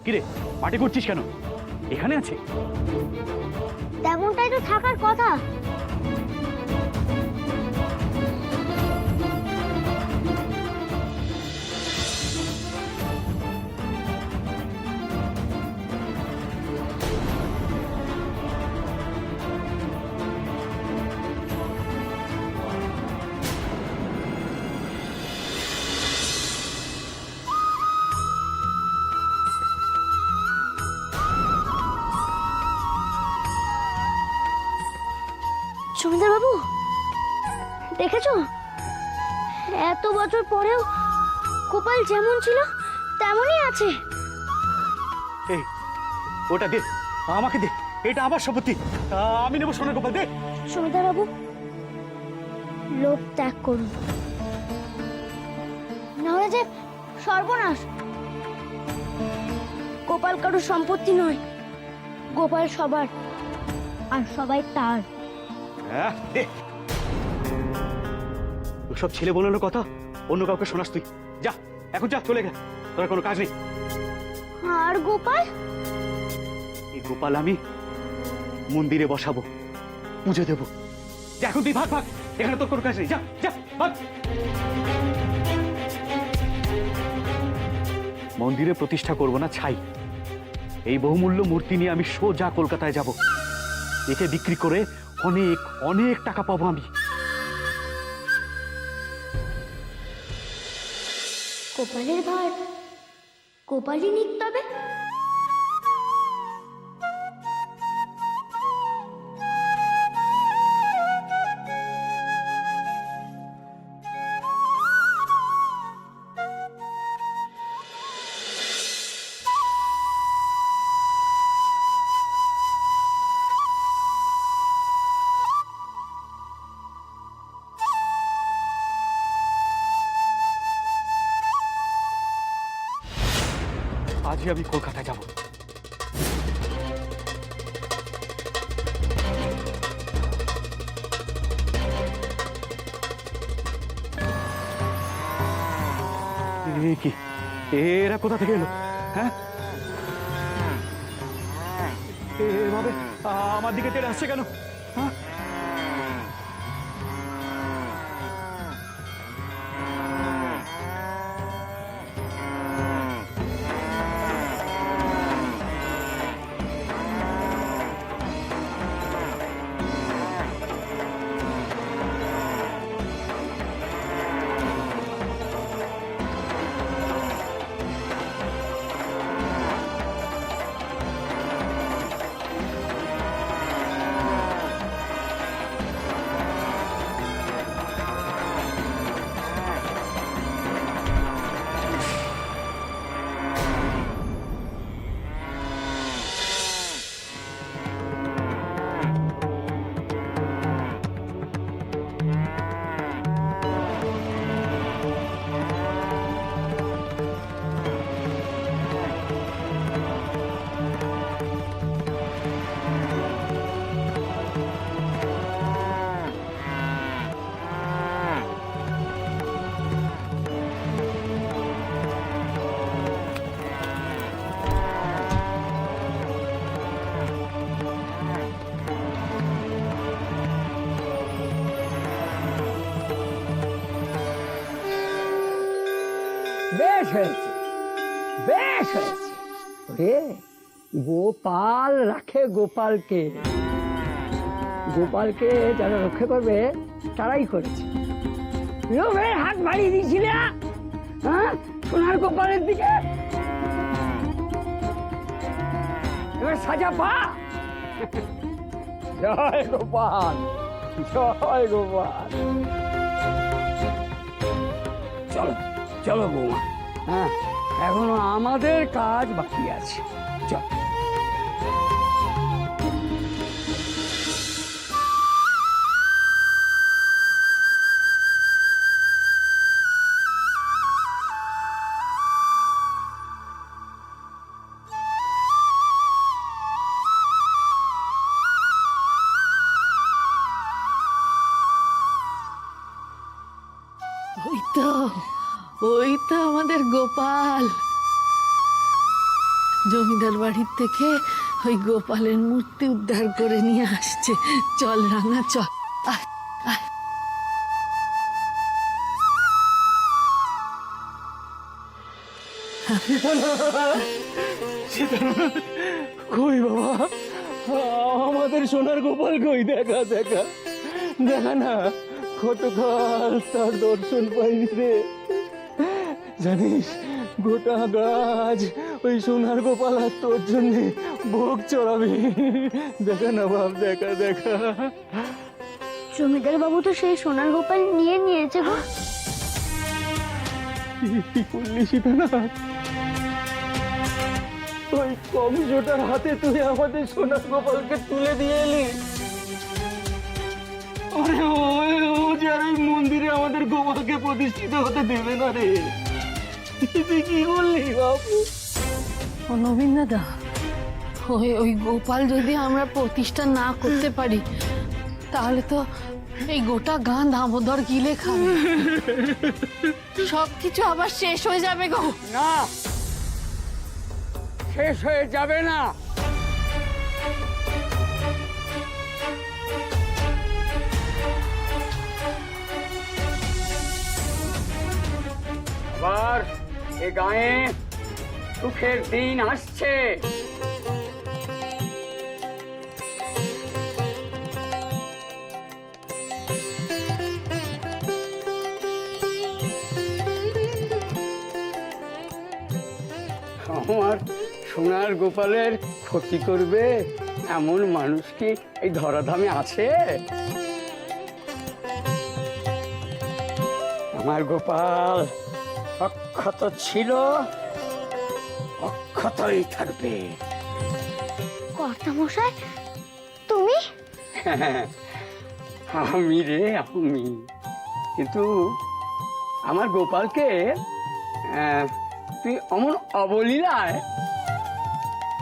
কিরে, মাটি করছিস কেন? এখানে আছে? তেমনটাই তো থাকার কথা। জমিদার বাবু, দেখেছো এত বছর পরেও গোপাল যেমন ছিল তেমনই আছে। এই ওটা দে, আমাকে দে, এটা আমার সম্পত্তি, আমি নেবো সোনার গোপাল, দে। জমিদার বাবু, লোভ ত্যাগ করুন, নাহলে যে সর্বনাশ। গোপাল কারোর সম্পত্তি নয়, গোপাল সবার, আর সবাই তার। হ্যাঁ, দে। ওসব ছেলে বোনানোর কথা অন্য কাউকে শোনাস তুই। যা, এখন যা, চলে গেল, তোর কোনো কাজ নেই। আর গোপাল? এই গোপাল আমি মন্দিরে বসাবো, পুজো দেবো। যা, এখন তুই ভাগ ভাগ, এখানে তোর কোনো কাজ নেই। যা যা, ভাগ। মন্দিরে প্রতিষ্ঠা করবো না ছাই, এই বহুমূল্য মূর্তি নিয়ে আমি সোজা কলকাতায় যাব। একে বিক্রি করে অনেক অনেক টাকা পাবো আমি। গোপালের ভার গোপালই নিক তবে। আজই আমি কলকাতায় যাব। কি এরা কোথা থেকে এলো? হ্যাঁ, এভাবে আমার দিকে তেড়ে আসছে কেন? হ্যাঁ, বেশ হয়েছে, বেশ হয়েছে। ওরে, গোপাল রাখে গোপালকে, গোপালকে যারা রক্ষা করবে তারাই করেছে। লোভের হাত বাড়িয়ে দিয়েছিল, হ্যাঁ, সোনার গোপালের দিকে। এবার সাজা পা। জয় গোপাল, জয় গোপাল। চলো চলো বৌমা, হ্যাঁ, এখনো আমাদের কাজ বাকি আছে। চল। ওই তো আমাদের গোপাল। জমিদার বাড়ির থেকে ওই গোপালের মূর্তি উদ্ধার করে নিয়ে আসছে। চল রাঙা চল। আয়, আয়। কই বাবা, আমাদের সোনার গোপাল কই? দেখা দেখা দেখা না, কতকাল তার দর্শন পাইনি রে। জানিস, গোটা গাছ ওই সোনার গোপাল আর তোর জন্য ভোগ চড়াবে। দেখা না বাপ, দেখা দেখা। জমিদার বাবু তো সেই সোনার গোপাল নিয়ে নিয়েছে গো। কি করলি সীতানা? ওই কংসটার হাতে তুই আমাদের সোনার গোপালকে তুলে দিয়ে এলি। আরে ও যে আর ওই মন্দিরে আমাদের গোপালকে প্রতিষ্ঠিত হতে দেবে না রে। তুই কি করলি বাবু? ও নবীন দাদা, ওই গোপাল যদি আমরা প্রতিষ্ঠা না করতে পারি তাহলে তো এই গোটা গান দামোদর গিলে খাবে। সবকিছু আবার শেষ হয়ে যাবে গো। না, শেষ হয়ে যাবে না। আবার এ গায়ে সুখের দিন আসছে। আমার সোনার গোপালের ক্ষতি করবে এমন মানুষ কি এই ধরাধামে আছে? আমার গোপাল অক্ষত ছিল, অক্ষতই থাকবে। কর্তামশাই, তুমি? আমি রে, আমি। কিন্তু আমার গোপালকে তুই অমন অবলীলায়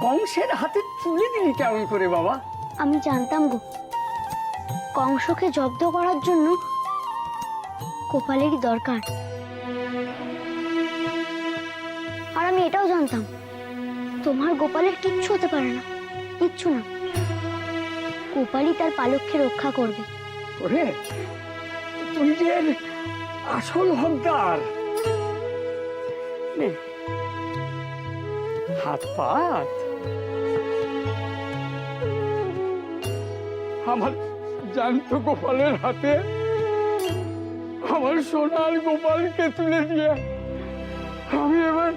কংসের হাতে তুলে দিলি কেমন করে বাবা? আমি জানতাম গো, কংসকে জব্দ করার জন্য গোপালেরই দরকার। আর আমি এটাও জানতাম তোমার গোপালের কিচ্ছু হতে পারে না, কিচ্ছু না। গোপালই তার পালককে রক্ষা করবে। ওরে, তুই যে আসল হকদার। নে, হাত পাত। আমার জ্যান্ত গোপালের হাতে আমার সোনার গোপালকে তুলে দিয়ে আমি এবার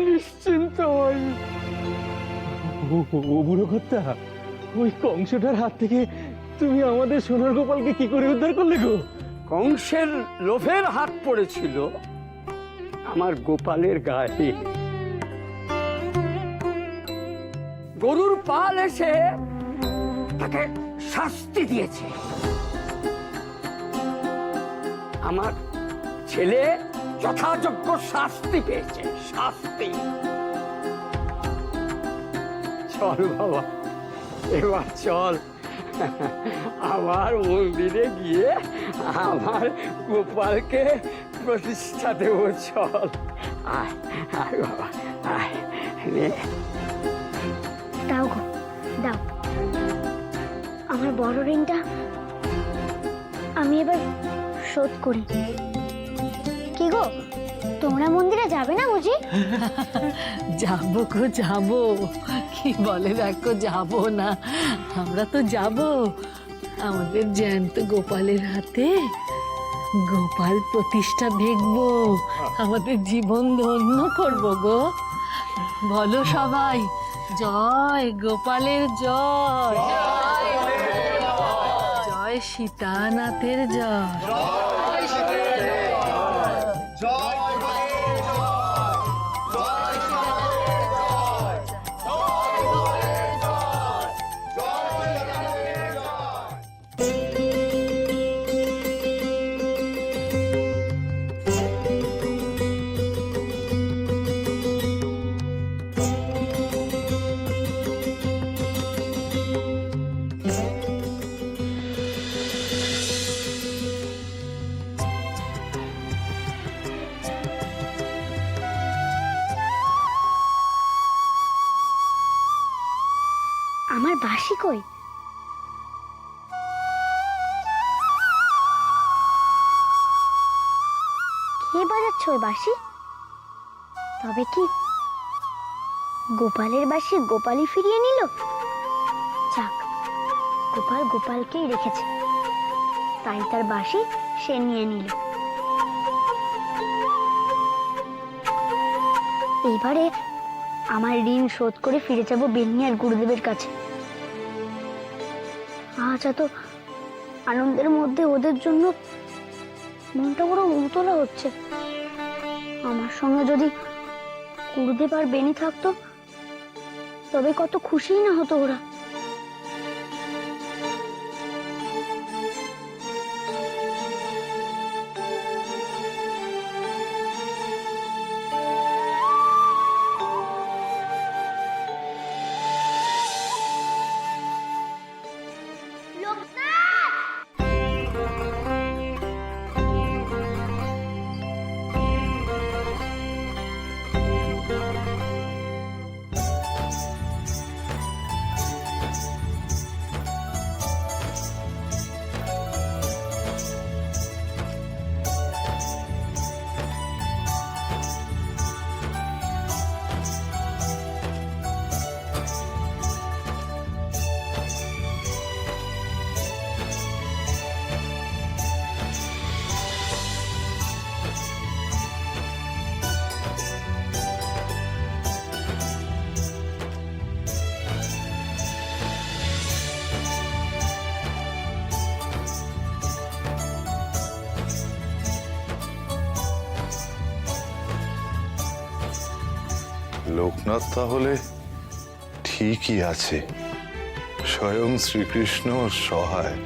নিশ্চিন্ত হই। ও বুড়ো কর্তা, ওই কংসটার হাত থেকে তুমি আমাদের সোনার গোপালকে কি করে উদ্ধার করলে গো? কংসের লোভের হাত পড়েছিল আমার গোপালের গায়ে। গরুর পাল এসে তাকে শাস্তি দিয়েছে। আমার ছেলে যথাযোগ্য শাস্তি পেয়েছে, শাস্তি। চল বাবা, এবার চল আমার মন্দিরে গিয়ে আমার গোপালকে প্রতিষ্ঠা দেব। চল, আয় আয় বাবা, আয় নে। দাও গো, দাও। আমার বড় ঋণটা আমি এবার শোধ করি। কি গো, তোমরা মন্দিরে যাবে না বুঝি? যাবো গো, যাবো। কি বলে দেখো, যাবো না? আমরা তো যাবো। আমাদের জ্যান্ত গোপালের হাতে গোপাল প্রতিষ্ঠা দেখবো, আমাদের জীবন ধন্য করবো গো। বলো সবাই, জয় গোপালের জয়, জয় সীতানাথের জয়। আমার বাঁশি কই? কে বাজাচ্ছে ওই বাঁশি? তবে কি গোপালের বাঁশি গোপালই ফিরিয়ে নিল? যাক, গোপাল গোপালকেই রেখেছে, তাই তার বাঁশি সে নিয়ে নিল। এইবারে আমার ঋণ শোধ করে ফিরে যাব বেনি আর গুরুদেবের কাছে। আজ এত আনন্দের মধ্যে ওদের জন্য মনটা বড় উতলা হচ্ছে। আমার সঙ্গে যদি গুরুদেব আর বেনি থাকতো তবে কত খুশি না হতো ওরা। লোকনাথ তাহলে ঠিকই আছে, স্বয়ং শ্রীকৃষ্ণ সহায়।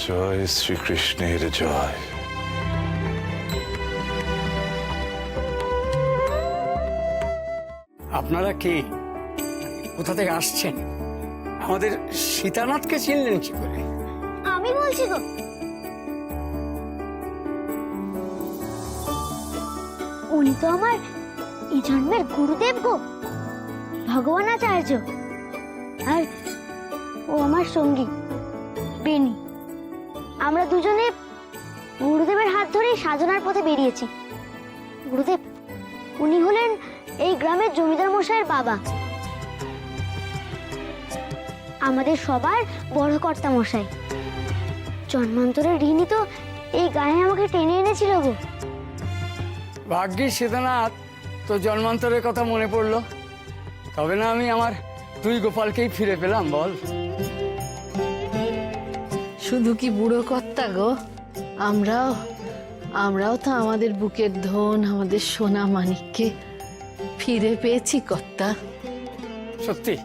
জয় শ্রীকৃষ্ণের জয়। আপনারা কে? কোথা থেকে আসছেন? আমাদের সীতানাথকে চিনলেন কি করে? আমি বলছি গো, উনি তো আমার এই জন্মের গুরুদেব গো, ভগবান আচার্য। আর ও আমার সঙ্গী বেনি। আমরা দুজনে গুরুদেবের হাত ধরেই সাধনার পথে বেরিয়েছি। গুরুদেব উনি হলেন এই গ্রামের জমিদার মশাইয়ের বাবা, আমাদের সবার বড় কর্তা মশাই। জন্মান্তরের ঋণী তো এই গায়ে আমাকে টেনে এনেছিল গো। ভাগ্যিস সীতানাথ তো জন্মান্তরের কথা মনে পড়লো, তবে না আমি আমার দুই গোপালকেই ফিরে পেলাম। বল, শুধু কি বুড়ো কর্তা গো, আমরাও তো আমাদের বুকের ধন, আমাদের সোনা মানিককে ফিরে পেয়েছি কর্তা। সত্যি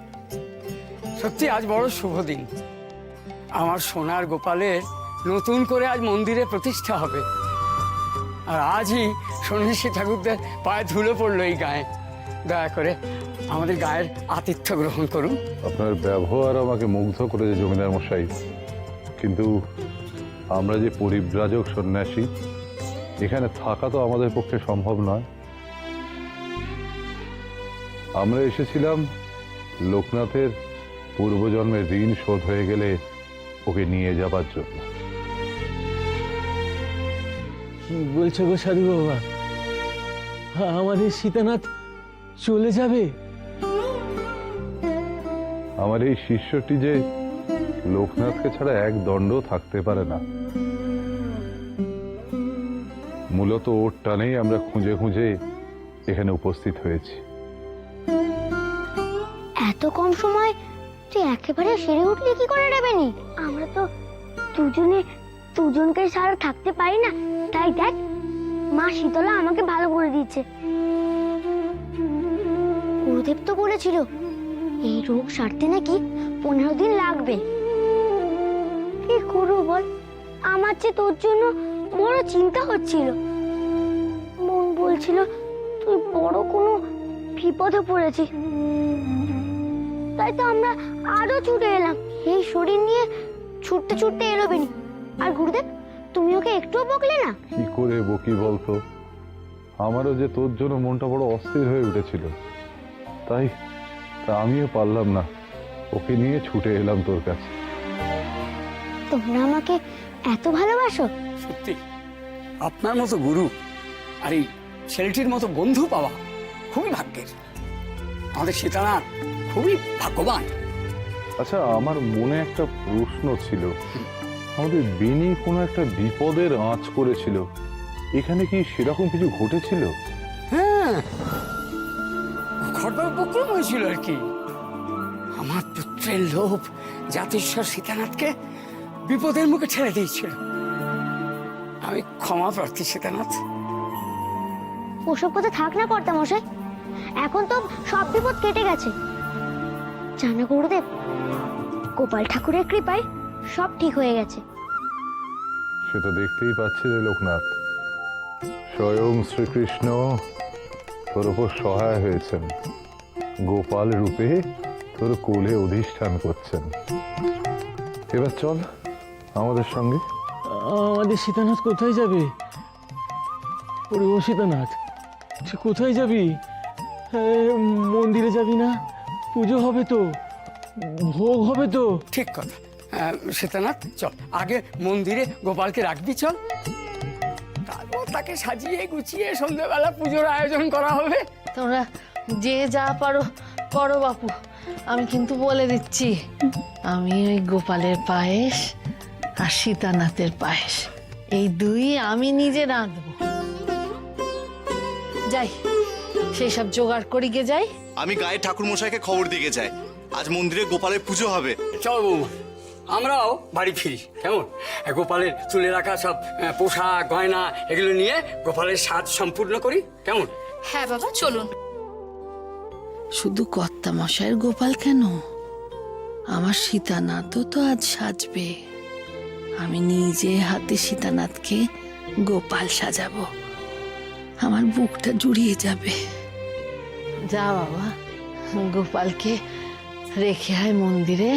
সত্যি আজ বড় শুভ দিন। আমার সোনার গোপালের নতুন করে আজ মন্দিরে প্রতিষ্ঠা হবে। আর আজই সন্ন্যাসী ঠাকুরদের পায়ে ধুলো পড়লো এই গায়ে। দয়া করে আমাদের গায়ের আতিথ্য গ্রহণ করুন। আপনার ব্যবহার আমাকে মুগ্ধ করেছে জমিদার মশাই, কিন্তু আমরা যে পরিব্রাজক সন্ন্যাসী, এখানে থাকা তো আমাদের পক্ষে সম্ভব নয়। আমরা এসেছিলাম লোকনাথের পূর্বজন্মের ঋণ শোধ হয়ে গেলে ওকে নিয়ে যাবার জন্য। কি বলছো গো সাধু বাবা? আমাদের সীতানাথ চলে যাবে? আমার এই শিষ্যটি যে লোকনাথকে ছাড়া এক দণ্ড থাকতে পারে না। মূলত ওর টানেই আমরা খুঁজে খুঁজে এখানে উপস্থিত হয়েছি। এত কম সময় তুই একেবারে সেরে উঠলি কি করে রে বেনি? আমরা তো দুজনকে ছাড়া থাকতে পারি না, তাই দেখ মা শীতলা আমাকে ভালো করে দিচ্ছে। গুরুদেব তো বলেছিল এই রোগ সারতে নাকি 15 দিন লাগবে। কি করবো বল, আমার যে তোর জন্য বড় চিন্তা হচ্ছিল। মন বলছিল তুই বড় কোনো বিপদে পড়েছিস, তাই তো আমরা আরো ছুটে এলাম। এই শরীর নিয়ে ছুটতে ছুটতে এলো বেনি। আর গুরুদেব তুমি ওকে একটুও বকলে না? কি করে বকি বলতো? আমারও যে তোর জন্য মনটা বড় অস্থির হয়ে উঠেছিল, তাই তা আমিও পারলাম না, ওকে নিয়ে ছুটে এলাম তোর কাছে। তোমরা আমাকে এত ভালোবাসো? সত্যি আপনার মতো গুরু আর এই ছেলেটির মতো বন্ধু পাওয়া খুবই ভাগ্যের। আমাদের সীতানাথ খুবই ভাগ্যবান। আচ্ছা, আমার মনে একটা প্রশ্ন ছিল, আমাদের বেনি কোনো একটা বিপদের আঁচ করেছিল, এখানে কি সেরকম কিছু ঘটেছিল? হ্যাঁ, ঘটনার উপক্রম হয়েছিল আর কি। আমার পুত্রের লোভ জাতিশ্বর সীতানাথকে বিপদের মুখে ঠেলে দিয়েছিল। আমি ক্ষমা প্রার্থী সীতানাথ। ওসব কথা থাক না কর্তা মশাই, এখন তো সব বিপদ কেটে গেছে। জানো গুরুদেব, গোপাল ঠাকুরের কৃপায় সব ঠিক হয়ে গেছে। সে তো দেখতেই পাচ্ছি রে লোকনাথ, স্বয়ং শ্রীকৃষ্ণ তোর উপর সহায় হয়েছেন, গোপাল রূপে তোর কোলে অধিষ্ঠান করছেন। এবার চল আমাদের সঙ্গে। আমাদের সীতানাথ কোথায় যাবে? ওরে ও সীতানাথ, সে কোথায় যাবি? মন্দিরে যাবি না? পুজো হবে তো, ভোগ হবে তো। ঠিক কথা। সীতানাথ চল, আগে মন্দিরে গোপালকে রাখবি চল, তারপর তাকে সাজিয়ে গুছিয়ে সন্ধ্যেবেলা পুজোর আয়োজন করা হবে। তোমরা যে যা পারো করো বাপু, আমি কিন্তু বলে দিচ্ছি, আমি ওই গোপালের পায়েস আর সীতানাথের পায়েস এই দুই আমি নিজে রাঁধবো। যাই, সেই সব জোগাড় করি গে যাই। আমি গায়ে ঠাকুর মশাইকে খবর দিয়ে যাই, আজ মন্দিরে গোপালের পুজো হবে। চল বৌমা, আমরাও বাড়ি ফিরি। কেমন? গোপালের চুলে রাখা সব পোশাক গয়না এগুলো নিয়ে গোপালের সাজ সম্পূর্ণ করি। কেমন? হ্যাঁ বাবা, চলুন। শুধু কর্তা মশাইয়ের গোপাল কেন, আমার সীতানাথও তো আজ সাজবে। আমি নিজে হাতে সীতানাথকে গোপাল সাজাবো, আমার বুকটা জুড়িয়ে যাবে। যা বাবা, গোপালকে রেখে আয় মন্দিরে,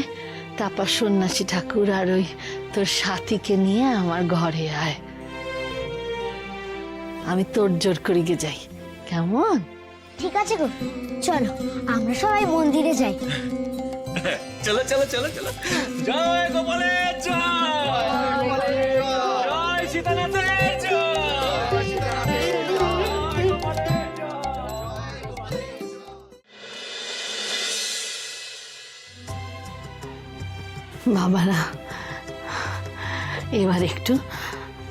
তারপর সন্ন্যাসী ঠাকুর আর ওই তোর সাথীকে নিয়ে আমার ঘরে আয়। আমি তোর জোর করি গে যাই। কেমন? ঠিক আছে গো, চলো আমরা সবাই মন্দিরে যাই। চলো চলো চলো চলো, জয় গোপালের জয়, জয় সীতানাথের জয়। বাবারা, এবার একটু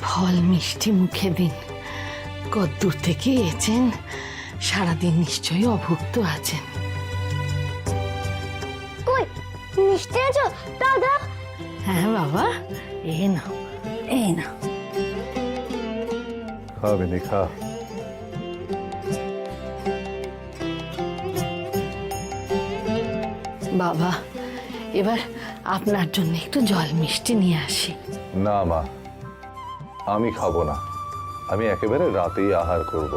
ফল মিষ্টি মুখে দিন। কদ্দূর থেকে এসেছেন, সারাদিন নিশ্চয়ই অভুক্ত আছেন। কই মিষ্টি আছো দাদা? হ্যাঁ বাবা, এই নাও, এই নাও। খা বেনি খা। বাবা, এবার আপনার জন্য একটু জল মিষ্টি নিয়ে আসি। না মা, আমি খাবো না, আমি একেবারে রাতেই আহার করব।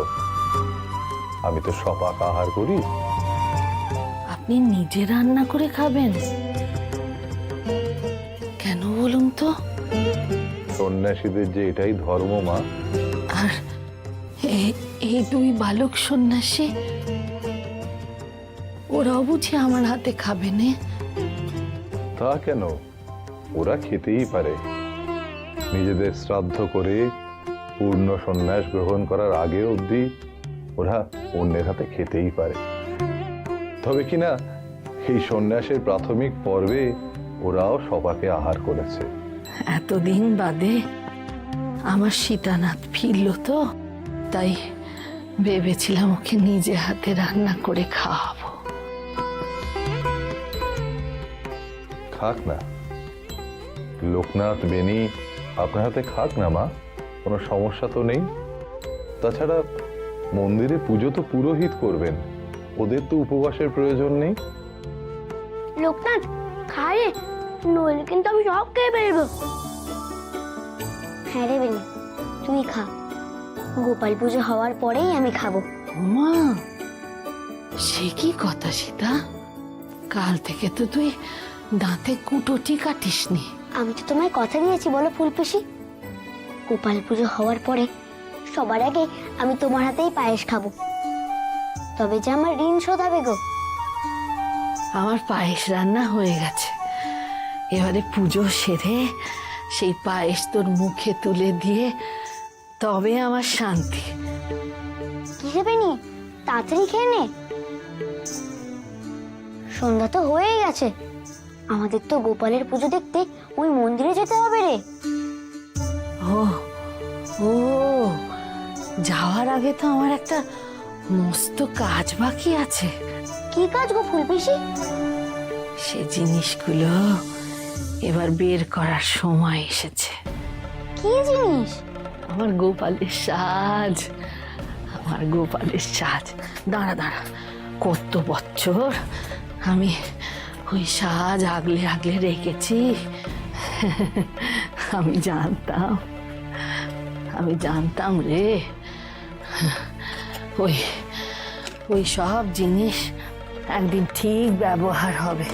আমি তো সপাক আহার করি। আপনি নিজে রান্না করে খাবেন? কেন বলুন তো? সন্ন্যাসীদের যে এটাই ধর্ম মা। আর এই দুই বালক সন্ন্যাসী, ওরাও বুঝি আমার হাতে খাবে না? তা কেন, ওরা খেতেই পারে। নিজেদের শ্রাদ্ধ করে পূর্ণ সন্ন্যাস গ্রহণ করার আগে অবধি ওরা অন্যের হাতে খেতেই পারে। তবে কিনা এই সন্ন্যাসের প্রাথমিক পর্বে ওরাও সবাকে আহার করেছে। এতদিন বাদে আমার সীতানাথ ফিরল তো, তাই ভেবেছিলাম ওকে নিজে হাতে রান্না করে খাওয়াবো। খাক না, লোকনাথ বেনি আপনার হাতে খাক না মা, কোনো সমস্যা তো নেই। তাছাড়া মন্দিরে পুজো তো পুরোহিত করবেন, ওদের তো উপবাসের প্রয়োজন নেই। লোকনাথ খায়, নইলে কিন্তু আমি সব খেয়ে ফেলবো। হ্যাঁ রে বেনি, তুই খা, গোপাল পুজো হওয়ার পরেই আমি খাবো। মা, সে কি কথা সীতা? কাল থেকে তো তুই দাঁতে কুটোটি কাটিসনি। আমি তো তোমায় কথা দিয়েছি বলো ফুলপিসি, গোপাল পুজো হওয়ার পরে সবার আগে আমি তোমার হাতেই পায়েস খাবো, তবে যে আমার ঋণ শোধ হবে গো। আমার পায়েস রান্না হয়ে গেছে। এবারে পুজো সেরে সেই পায়েস তোর মুখে তুলে দিয়ে তবে আমার শান্তি। কি দেবে নি, তাড়াতাড়ি খেয়ে নে। সন্ধ্যা তো হয়েই গেছে, আমাদের তো গোপালের পুজো দেখতে ওই মন্দিরে যেতে হবে রে। ও ও যাওয়ার আগে তো আমার একটা মস্ত কাজ বাকি আছে। কি কাজ গো ফুলপিসি? সে জিনিসগুলো এবার বের করার সময় এসেছে। কি জিনিস? আমার গোপালের সাজ, আমার গোপালের সাজ। দাঁড়া দাঁড়া, কত বছর আমি ওই সাজ আগলে আগলে রেখেছি। আমি জানতাম রে, ওই ওই সব জিনিস একদিন ঠিক ব্যবহার হবে।